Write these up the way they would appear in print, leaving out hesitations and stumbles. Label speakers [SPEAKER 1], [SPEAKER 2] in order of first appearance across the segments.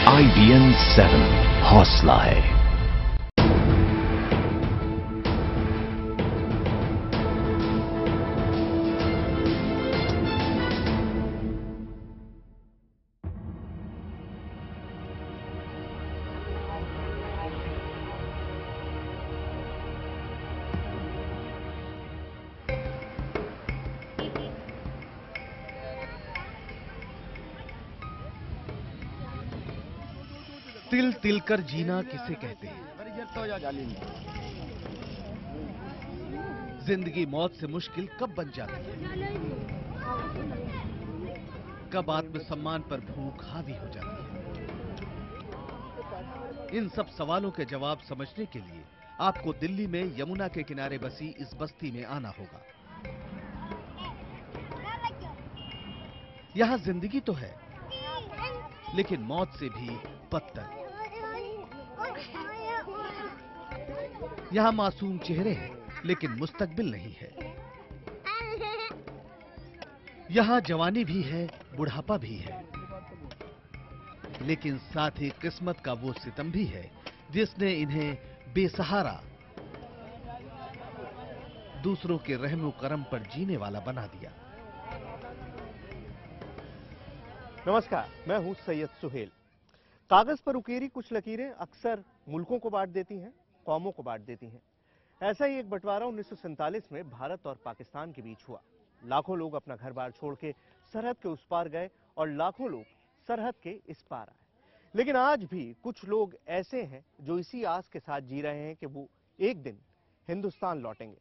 [SPEAKER 1] IBN 7 हौसला है।
[SPEAKER 2] तिल तिल कर जीना किसे कहते हैं? जिंदगी मौत से मुश्किल कब बन जाती है? कब आत्मसम्मान पर भूख हावी हो जाती है? इन सब सवालों के जवाब समझने के लिए आपको दिल्ली में यमुना के किनारे बसी इस बस्ती में आना होगा। यहां जिंदगी तो है, लेकिन मौत से भी बदतर। यहां मासूम चेहरे हैं, लेकिन मुस्तकबिल नहीं है। यहां जवानी भी है, बुढ़ापा भी है, लेकिन साथ ही किस्मत का वो सितम भी है जिसने इन्हें बेसहारा, दूसरों के रहमो करम पर जीने वाला बना दिया।
[SPEAKER 3] नमस्कार, मैं हूं सैयद सुहेल। कागज पर उकेरी कुछ लकीरें अक्सर मुल्कों को बांट देती हैं, कौमों को बांट देती हैं। ऐसा ही एक बंटवारा 1947 में भारत और पाकिस्तान के बीच हुआ। लाखों लोग अपना घर बार छोड़ के सरहद के उस पार गए और लाखों लोग सरहद के इस पार आए। लेकिन आज भी कुछ लोग ऐसे हैं जो इसी आस के साथ जी रहे हैं कि वो एक दिन हिंदुस्तान लौटेंगे।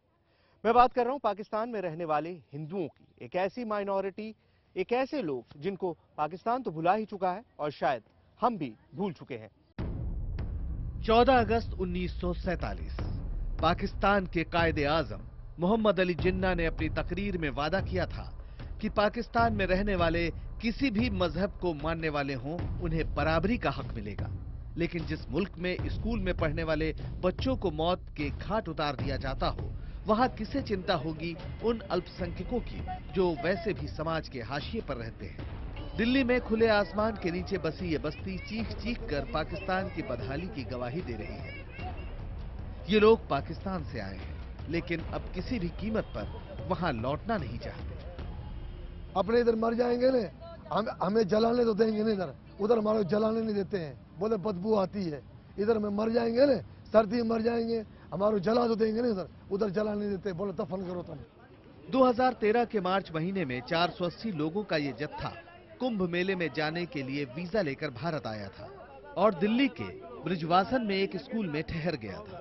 [SPEAKER 3] मैं बात कर रहा हूं पाकिस्तान में रहने वाले हिंदुओं की, एक ऐसी माइनॉरिटी, एक ऐसे लोग जिनको पाकिस्तान तो भुला ही चुका है और शायद हम भी भूल चुके हैं।
[SPEAKER 2] 14 अगस्त 1947 पाकिस्तान के कायदे आजम मोहम्मद अली जिन्ना ने अपनी तकरीर में वादा किया था कि पाकिस्तान में रहने वाले किसी भी मजहब को मानने वाले हों, उन्हें बराबरी का हक मिलेगा। लेकिन जिस मुल्क में स्कूल में पढ़ने वाले बच्चों को मौत के घाट उतार दिया जाता हो, वहां किसे चिंता होगी उन अल्पसंख्यकों की जो वैसे भी समाज के हाशिए पर रहते हैं। दिल्ली में खुले आसमान के नीचे बसी ये बस्ती चीख चीख कर पाकिस्तान की बदहाली की गवाही दे रही है। ये लोग पाकिस्तान से आए हैं, लेकिन अब किसी भी कीमत पर वहां लौटना नहीं चाहते।
[SPEAKER 4] अपने इधर मर जाएंगे ना, हमें जलाने तो देंगे नहीं, उधर हमारे जलाने नहीं देते हैं, बोले बदबू आती है। इधर में मर जाएंगे ना, सर्दी में मर जाएंगे, हमारे जला तो देंगे नहीं, उधर जलाने नहीं देते, बोले दफन करो तुम।
[SPEAKER 2] 2013 के मार्च महीने में 480 लोगों का ये जत्था कुंभ मेले में जाने के लिए वीजा लेकर भारत आया था और दिल्ली के ब्रिजवासन में एक स्कूल में ठहर गया था।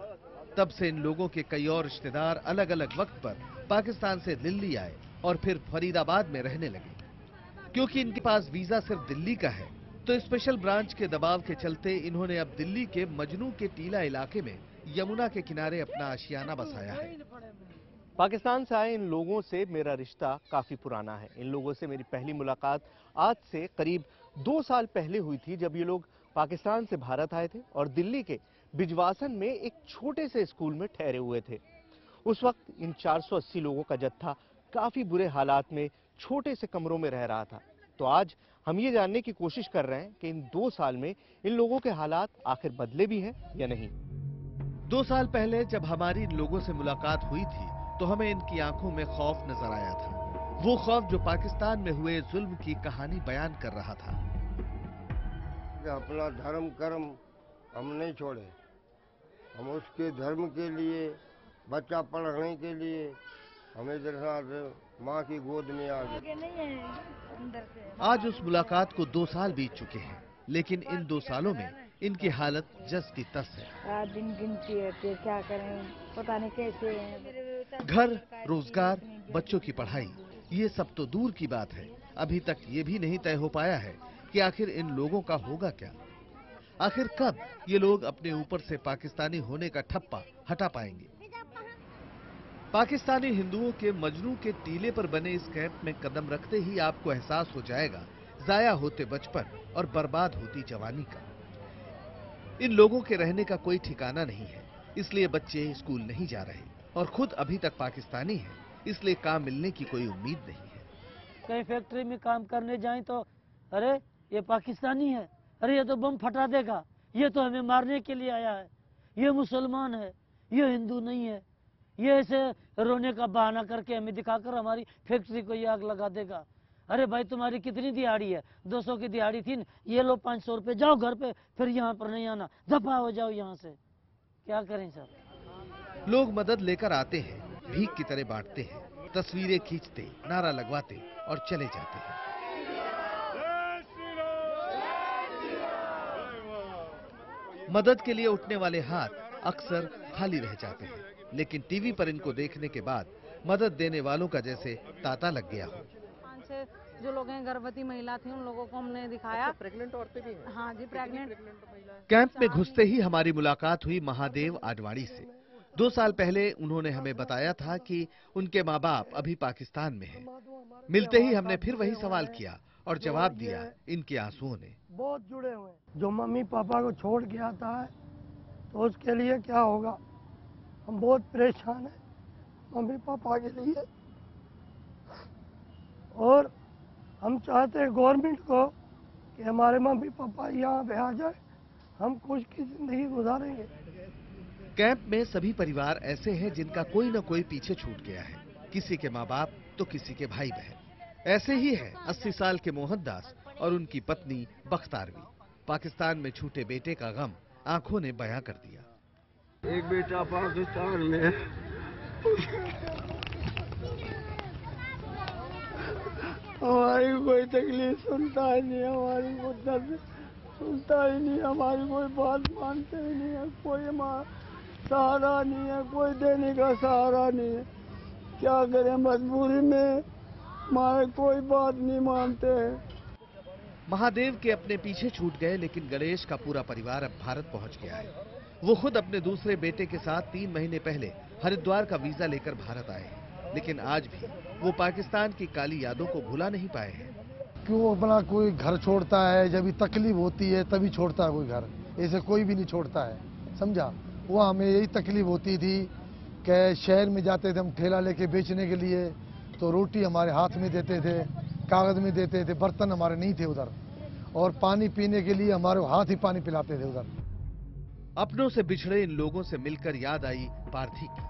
[SPEAKER 2] तब से इन लोगों के कई और रिश्तेदार अलग अलग वक्त पर पाकिस्तान से दिल्ली आए और फिर फरीदाबाद में रहने लगे। क्योंकि इनके पास वीजा सिर्फ दिल्ली का है, तो स्पेशल ब्रांच के दबाव के चलते इन्होंने अब दिल्ली के मजनू के टीला इलाके में यमुना के किनारे अपना आशियाना बसाया है।
[SPEAKER 3] पाकिस्तान से आए इन लोगों से मेरा रिश्ता काफी पुराना है। इन लोगों से मेरी पहली मुलाकात आज से करीब 2 साल पहले हुई थी, जब ये लोग पाकिस्तान से भारत आए थे और दिल्ली के बिजवासन में एक छोटे से स्कूल में ठहरे हुए थे। उस वक्त इन 480 लोगों का जत्था काफी बुरे हालात में छोटे से कमरों में रह रहा था। तो आज हम ये जानने की कोशिश कर रहे हैं कि इन 2 साल में इन लोगों के हालात आखिर बदले भी हैं या नहीं।
[SPEAKER 2] 2 साल पहले जब हमारी इन लोगों से मुलाकात हुई थी, तो हमें इनकी आंखों में खौफ नजर आया था। वो खौफ जो पाकिस्तान में हुए जुल्म की कहानी बयान कर रहा था।
[SPEAKER 5] अपना धर्म कर्म हम नहीं छोड़े, हम उसके धर्म के लिए, बच्चा पढ़ने के लिए हमें इधर माँ की गोद में आ गए।
[SPEAKER 2] आज उस मुलाकात को 2 साल बीत चुके हैं, लेकिन इन 2 सालों में इनकी हालत जस की तस है।
[SPEAKER 6] दिन गिनती होती है, क्या करें, पता नहीं कैसे है।
[SPEAKER 2] घर, रोजगार, बच्चों की पढ़ाई, ये सब तो दूर की बात है। अभी तक ये भी नहीं तय हो पाया है कि आखिर इन लोगों का होगा क्या। आखिर कब ये लोग अपने ऊपर से पाकिस्तानी होने का ठप्पा हटा पाएंगे। पाकिस्तानी हिंदुओं के मजनू के टीले पर बने इस कैंप में कदम रखते ही आपको एहसास हो जाएगा जाया होते बचपन और बर्बाद होती जवानी का। इन लोगों के रहने का कोई ठिकाना नहीं है, इसलिए बच्चे स्कूल नहीं जा रहे और खुद अभी तक पाकिस्तानी हैं, इसलिए काम मिलने की कोई उम्मीद नहीं है।
[SPEAKER 7] कहीं फैक्ट्री में काम करने जाएं तो अरे ये पाकिस्तानी है, अरे ये तो बम फटा देगा, ये तो हमें मारने के लिए आया है, ये मुसलमान है, ये हिंदू नहीं है, ये ऐसे रोने का बहाना करके हमें दिखाकर हमारी फैक्ट्री को ये आग लगा देगा। अरे भाई तुम्हारी कितनी दिहाड़ी है? 200 की दिहाड़ी थी, ये लो 500 रुपये, जाओ घर पे, फिर यहाँ पर नहीं आना, दफा हो जाओ यहाँ से। क्या करें सर?
[SPEAKER 2] लोग मदद लेकर आते हैं, भीख की तरह बांटते हैं, तस्वीरें खींचते, नारा लगवाते और चले जाते हैं। मदद के लिए उठने वाले हाथ अक्सर खाली रह जाते हैं, लेकिन टीवी पर इनको देखने के बाद मदद देने वालों का जैसे तांता लग गया हो।
[SPEAKER 8] 5-6 जो लोग हैं गर्भवती महिला थी, उन लोगों को हमने दिखाया।
[SPEAKER 3] प्रेग्नेंट औरतें भी हैं?
[SPEAKER 8] हाँ जी, प्रेग्नेंट।
[SPEAKER 2] कैंप में घुसते ही हमारी मुलाकात हुई महादेव आडवाणी से। 2 साल पहले उन्होंने हमें बताया था कि उनके माँ बाप अभी पाकिस्तान में हैं। मिलते ही हमने फिर वही सवाल किया और जवाब दिया इनके आंसुओं ने।
[SPEAKER 9] बहुत जुड़े हुए हैं। जो मम्मी पापा को छोड़ के आता है तो उसके लिए क्या होगा? हम बहुत परेशान हैं मम्मी पापा के लिए, और हम चाहते हैं गवर्नमेंट को कि हमारे मम्मी पापा यहाँ पे आ जाए, हम खुश की जिंदगी गुजारेंगे।
[SPEAKER 2] कैंप में सभी परिवार ऐसे हैं जिनका कोई न कोई पीछे छूट गया है, किसी के माँ बाप तो किसी के भाई बहन। ऐसे ही है 80 साल के मोहन दास और उनकी पत्नी बख्तारवी। पाकिस्तान में छूटे बेटे का गम आंखों ने बयां कर दिया।
[SPEAKER 10] एक बेटा पाकिस्तान में, हमारी कोई तकलीफ सुनता ही नहीं, हमारी कोई दर्द सुनता ही नहीं, हमारी कोई बात मानते ही नहीं है, कोई हमारा सहारा नहीं है, कोई देने का सहारा नहीं है। क्या करें, मजबूरी में हमारे कोई बात नहीं मानते हैं।
[SPEAKER 2] महादेव के अपने पीछे छूट गए, लेकिन गणेश का पूरा परिवार अब भारत पहुंच गया है। वो खुद अपने दूसरे बेटे के साथ 3 महीने पहले हरिद्वार का वीजा लेकर भारत आए हैं, लेकिन आज भी वो पाकिस्तान की काली यादों को भुला नहीं पाए हैं।
[SPEAKER 4] क्यों अपना कोई घर छोड़ता है? जब भी तकलीफ होती है तभी छोड़ता है कोई घर, ऐसे कोई भी नहीं छोड़ता है, समझा? वो हमें यही तकलीफ होती थी कि शहर में जाते थे हम ठेला लेके बेचने के लिए, तो रोटी हमारे हाथ में देते थे, कागज में देते थे, बर्तन हमारे नहीं थे उधर, और पानी पीने के लिए हमारे हाथ ही पानी पिलाते थे उधर।
[SPEAKER 2] अपनों से बिछड़े इन लोगों से मिलकर याद आई पार्थी की।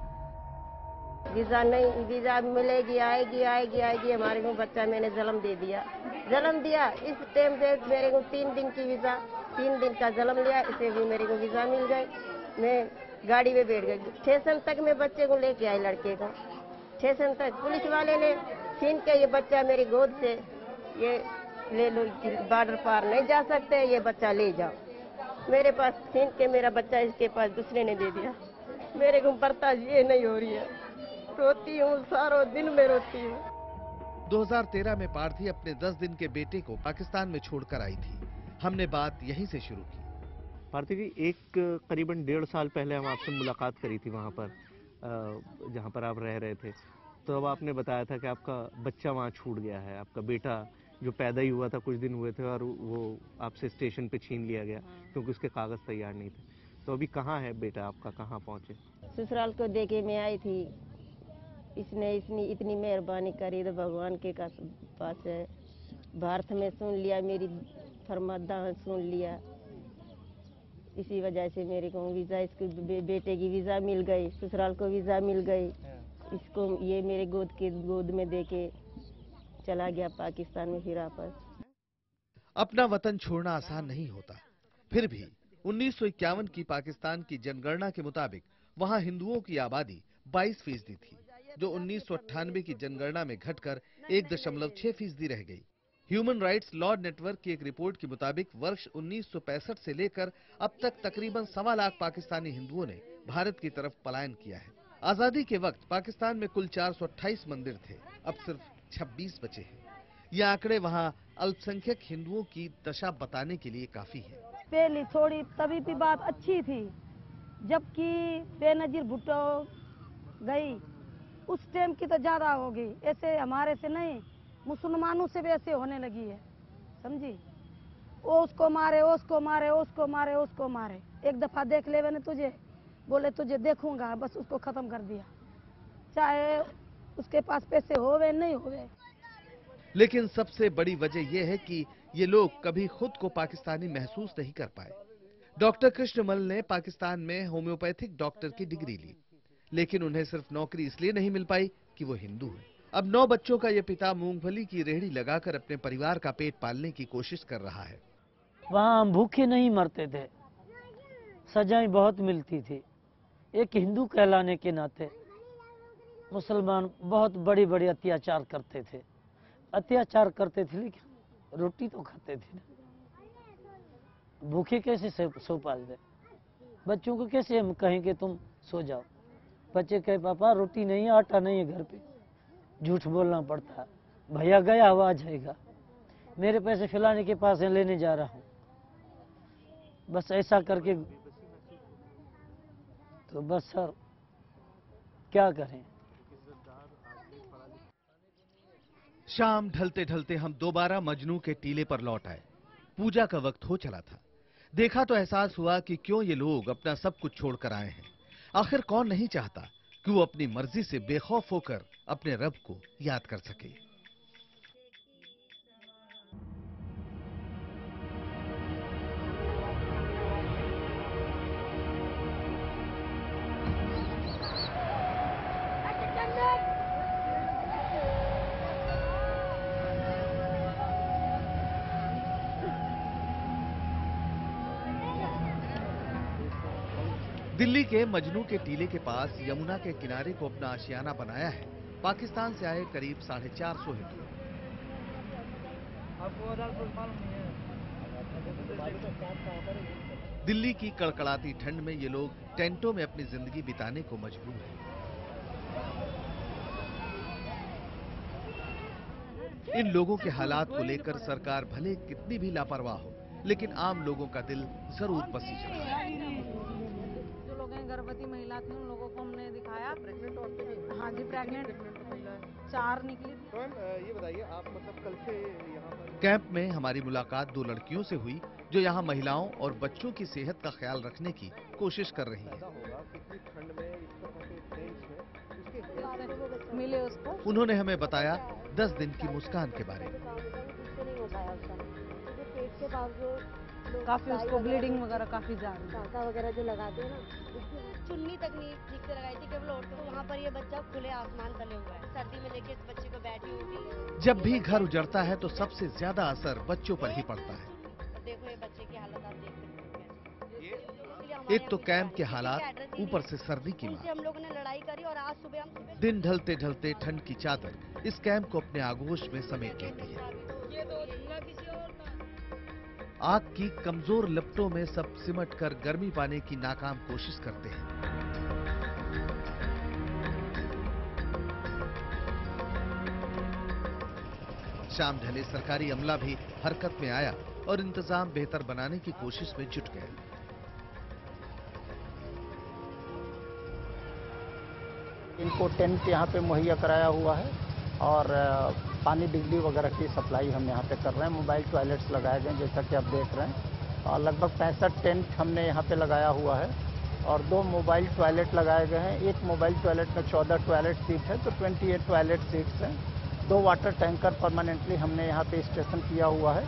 [SPEAKER 11] वीजा नहीं, वीजा मिलेगी, आएगी आएगी आएगी, हमारे को बच्चा मैंने जन्म दे दिया, जन्म दिया। इस टाइम से मेरे को 3 दिन की वीजा, 3 दिन का जन्म लिया, इसे भी मेरे को वीजा मिल गई। मैं गाड़ी में बैठ गई, स्टेशन तक मैं बच्चे को लेके आई, लड़के को स्टेशन तक। पुलिस वाले ने छीन के ये बच्चा मेरी गोद से, ये ले लो, बॉर्डर पार नहीं जा सकते, ये बच्चा ले जाओ। मेरे पास छीन के मेरा बच्चा इसके पास दूसरे ने दे दिया। मेरे को बर्दाश्त ये नहीं हो रही है, रोती हूँ, सारा दिन में रोती हूँ।
[SPEAKER 2] 2013 में पार्थी अपने 10 दिन के बेटे को पाकिस्तान में छोड़कर आई थी। हमने बात यहीं से शुरू की।
[SPEAKER 3] पार्थी जी, एक करीबन 1.5 साल पहले हम आपसे मुलाकात करी थी वहाँ पर, जहाँ पर आप रह रहे थे। तो अब आपने बताया था कि आपका बच्चा वहाँ छूट गया है, आपका बेटा जो पैदा ही हुआ था कुछ दिन हुए थे और वो आपसे स्टेशन पे छीन लिया गया क्योंकि उसके कागज तैयार नहीं थे। तो अभी कहाँ है बेटा आपका, कहाँ पहुँचे?
[SPEAKER 11] ससुराल को देके मैं आई थी, इसने इतनी मेहरबानी करी तो भगवान के पास है। भारत में सुन लिया, मेरी फरमादा सुन लिया, इसी वजह से मेरे को वीज़ा, इसके बेटे की वीज़ा मिल गई, ससुराल को वीज़ा मिल गई। इसको ये मेरे गोद में देके चला गया पाकिस्तान में फिर वापस।
[SPEAKER 2] अपना वतन छोड़ना आसान नहीं होता। फिर भी 1951 की पाकिस्तान की जनगणना के मुताबिक वहां हिंदुओं की आबादी 22% थी, जो 1998 की जनगणना में घटकर 1.6% रह गई। ह्यूमन राइट्स लॉ नेटवर्क की एक रिपोर्ट के मुताबिक वर्ष 1965 से लेकर अब तक तकरीबन 1.25 लाख पाकिस्तानी हिंदुओं ने भारत की तरफ पलायन किया है। आजादी के वक्त पाकिस्तान में कुल 428 मंदिर थे, अब सिर्फ 26 बचे हैं। ये आंकड़े वहाँ अल्पसंख्यक हिंदुओं की दशा बताने के लिए काफी है।
[SPEAKER 6] पहली थोड़ी तभी भी बात अच्छी थी, जबकि बेनजीर भुट्टो गई उस टाइम की तो ज्यादा हो गई। ऐसे हमारे से नहीं, मुसलमानों से भी ऐसे होने लगी है, समझी? वो उसको मारे, उसको मारे, उसको मारे, उसको मारे। एक दफा देख ले मैंने तुझे, बोले तुझे देखूंगा, बस उसको खत्म कर दिया, चाहे उसके पास पैसे होवे नहीं होवे।
[SPEAKER 2] लेकिन सबसे बड़ी वजह यह है कि ये लोग कभी खुद को पाकिस्तानी महसूस नहीं कर पाए। डॉक्टर कृष्णमल ने पाकिस्तान में होम्योपैथिक डॉक्टर की डिग्री ली, लेकिन उन्हें सिर्फ नौकरी इसलिए नहीं मिल पाई कि वो हिंदू हैं। अब 9 बच्चों का ये पिता मूंगफली की रेहड़ी लगाकर अपने परिवार का पेट पालने की कोशिश कर रहा है।
[SPEAKER 7] वहाँ हम भूखे नहीं मरते थे, सजाएं बहुत मिलती थी। एक हिंदू कहलाने के नाते मुसलमान बहुत बड़ी बड़ी अत्याचार करते थे, लेकिन रोटी तो खाते थे ना। भूखे कैसे सो पाल दे? बच्चों को कैसे हम कहें कि तुम सो जाओ? बच्चे कहे पापा रोटी नहीं है, आटा नहीं है घर पे। झूठ बोलना पड़ता है, भैया गया हुआ आ जाएगा, मेरे पैसे फलाने के पास है, लेने जा रहा हूँ। बस ऐसा करके तो बस सर क्या करें।
[SPEAKER 2] शाम ढलते ढलते हम दोबारा मजनू के टीले पर लौट आए। पूजा का वक्त हो चला था। देखा तो एहसास हुआ कि क्यों ये लोग अपना सब कुछ छोड़कर आए हैं। आखिर कौन नहीं चाहता कि वो अपनी मर्जी से बेखौफ होकर अपने रब को याद कर सके। दिल्ली के मजनू के टीले के पास यमुना के किनारे को अपना आशियाना बनाया है पाकिस्तान से आए करीब 450 हिंदू। दिल्ली की कड़कड़ाती ठंड में ये लोग टेंटों में अपनी जिंदगी बिताने को मजबूर हैं। इन लोगों के हालात को लेकर सरकार भले कितनी भी लापरवाह हो, लेकिन आम लोगों का दिल जरूर पसीज रहा है।
[SPEAKER 8] गर्भवती महिला थी, उन लोगों को हमने दिखाया। हाँ जी, प्रेग्नेंट 4 निकली।
[SPEAKER 3] तो ये बताइए, आप मतलब कल से यहाँ पर
[SPEAKER 2] कैंप में हमारी मुलाकात 2 लड़कियों से हुई जो यहाँ महिलाओं और बच्चों की सेहत का ख्याल रखने की कोशिश कर रही हैं।
[SPEAKER 8] मिले उसको,
[SPEAKER 2] उन्होंने हमें बताया 10 दिन की मुस्कान के बारे में।
[SPEAKER 8] काफी उसको ब्लीडिंग वगैरह काफी ज्यादा,
[SPEAKER 12] टाका वगैरह जो लगाते हैं ना, चुन्नी तक नहीं ठीक से लगाई थी केवल औरतों। वहाँ पर ये बच्चा खुले आसमान तले हुआ है, सर्दी में लेके इस बच्चे को बैठी हुई।
[SPEAKER 2] जब भी घर उजड़ता है तो सबसे ज्यादा असर बच्चों पर ही पड़ता है।
[SPEAKER 12] देखो ये बच्चे की हालत आप देख सकते हैं।
[SPEAKER 2] एक तो कैंप के हालात, ऊपर से सर्दी की मार।
[SPEAKER 12] हम लोगों ने लड़ाई करी और आज सुबह
[SPEAKER 2] दिन ढलते ढलते ठंड की चादर इस कैंप को अपने आगोश में समेट लेती है। आग की कमजोर लपटों में सब सिमटकर गर्मी पाने की नाकाम कोशिश करते हैं। शाम ढले सरकारी अमला भी हरकत में आया और इंतजाम बेहतर बनाने की कोशिश में जुट गए।
[SPEAKER 13] इनको टेंट यहाँ पे मुहैया कराया हुआ है और पानी बिजली वगैरह की सप्लाई हम यहाँ पे कर रहे हैं। मोबाइल टॉयलेट्स लगाए गए जैसा कि आप देख रहे हैं, और लगभग 65 टेंट हमने यहाँ पे लगाया हुआ है और 2 मोबाइल टॉयलेट लगाए गए हैं। एक मोबाइल टॉयलेट में 14 टॉयलेट सीट है, तो 28 टॉयलेट सीट्स हैं। 2 वाटर टैंकर परमानेंटली हमने यहाँ पे स्टेशन किया हुआ है।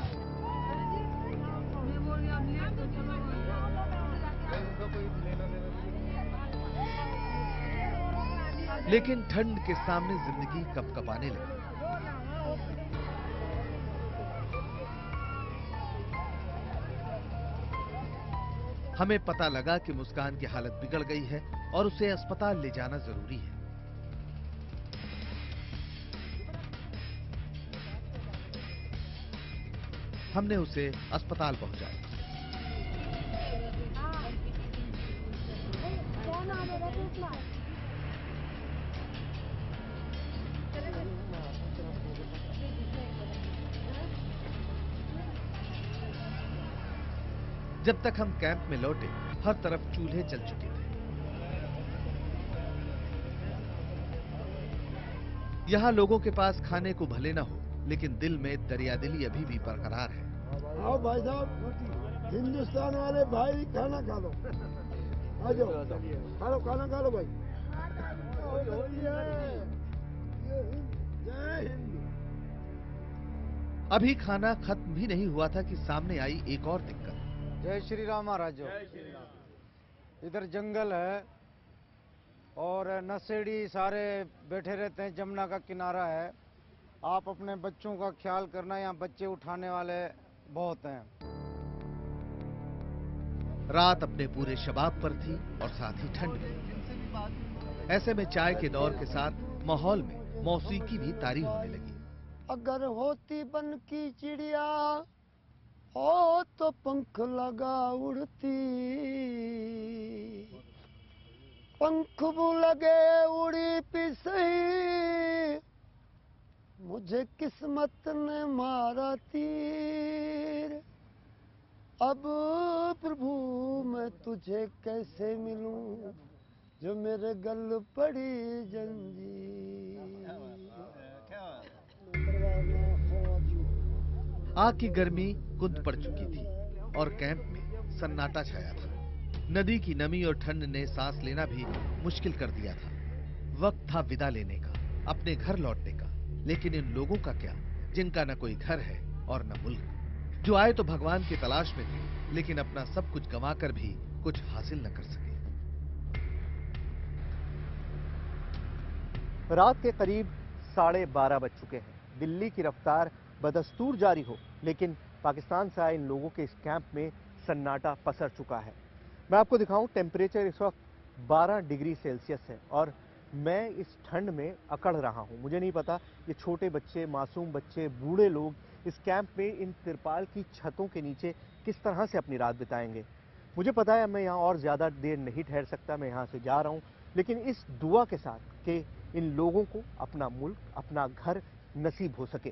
[SPEAKER 2] लेकिन ठंड के सामने जिंदगी कपकपाने लगी। हमें पता लगा कि मुस्कान की हालत बिगड़ गई है और उसे अस्पताल ले जाना जरूरी है। हमने उसे अस्पताल पहुंचाया। जब तक हम कैंप में लौटे, हर तरफ चूल्हे जल चुके थे। यहाँ लोगों के पास खाने को भले न हो, लेकिन दिल में दरियादिली अभी भी बरकरार है।
[SPEAKER 10] आओ भाई साहब, हिंदुस्तान वाले भाई खाना खा लो, आ जाओ, खा लो, खाना खा लो भाई। जय हिंद।
[SPEAKER 2] अभी खाना खत्म भी नहीं हुआ था कि सामने आई एक और दिक्कत।
[SPEAKER 14] जय श्री राम महाराज। इधर जंगल है और नशेड़ी सारे बैठे रहते हैं, जमुना का किनारा है। आप अपने बच्चों का ख्याल करना, यहाँ बच्चे उठाने वाले बहुत हैं।
[SPEAKER 2] रात अपने पूरे शबाब पर थी और साथ ही ठंड भी। ऐसे में चाय के दौर के साथ माहौल में मौसीकी भी तारी होने लगी।
[SPEAKER 9] अगर होती बन की चिड़िया हो तो पंख लगा उड़ती, पंख वो लगे उड़ी पिसई, मुझे किस्मत ने मारा तीर। अब प्रभु मैं तुझे कैसे मिलूं जो मेरे गल पड़ी जंजीर।
[SPEAKER 2] आग की गर्मी कुंद पड़ चुकी थी और कैंप में सन्नाटा छाया था। नदी की नमी और ठंड ने सांस लेना भी मुश्किल कर दिया था। वक्त था विदा लेने का, अपने घर लौटने का। लेकिन इन लोगों का क्या, जिनका न कोई घर है और न मुल्क, जो आए तो भगवान की तलाश में थे, लेकिन अपना सब कुछ गंवाकर भी कुछ हासिल न कर सके।
[SPEAKER 3] रात के करीब 12:30 बज चुके हैं। दिल्ली की रफ्तार बदस्तूर जारी हो, लेकिन पाकिस्तान से आए इन लोगों के इस कैंप में सन्नाटा पसर चुका है। मैं आपको दिखाऊं, टेम्परेचर इस वक्त 12 डिग्री सेल्सियस है और मैं इस ठंड में अकड़ रहा हूं। मुझे नहीं पता ये छोटे बच्चे, मासूम बच्चे, बूढ़े लोग इस कैंप में इन तिरपाल की छतों के नीचे किस तरह से अपनी रात बिताएंगे। मुझे पता है मैं यहाँ और ज़्यादा देर नहीं ठहर सकता, मैं यहाँ से जा रहा हूँ, लेकिन इस दुआ के साथ कि इन लोगों को अपना मुल्क, अपना घर नसीब हो सके।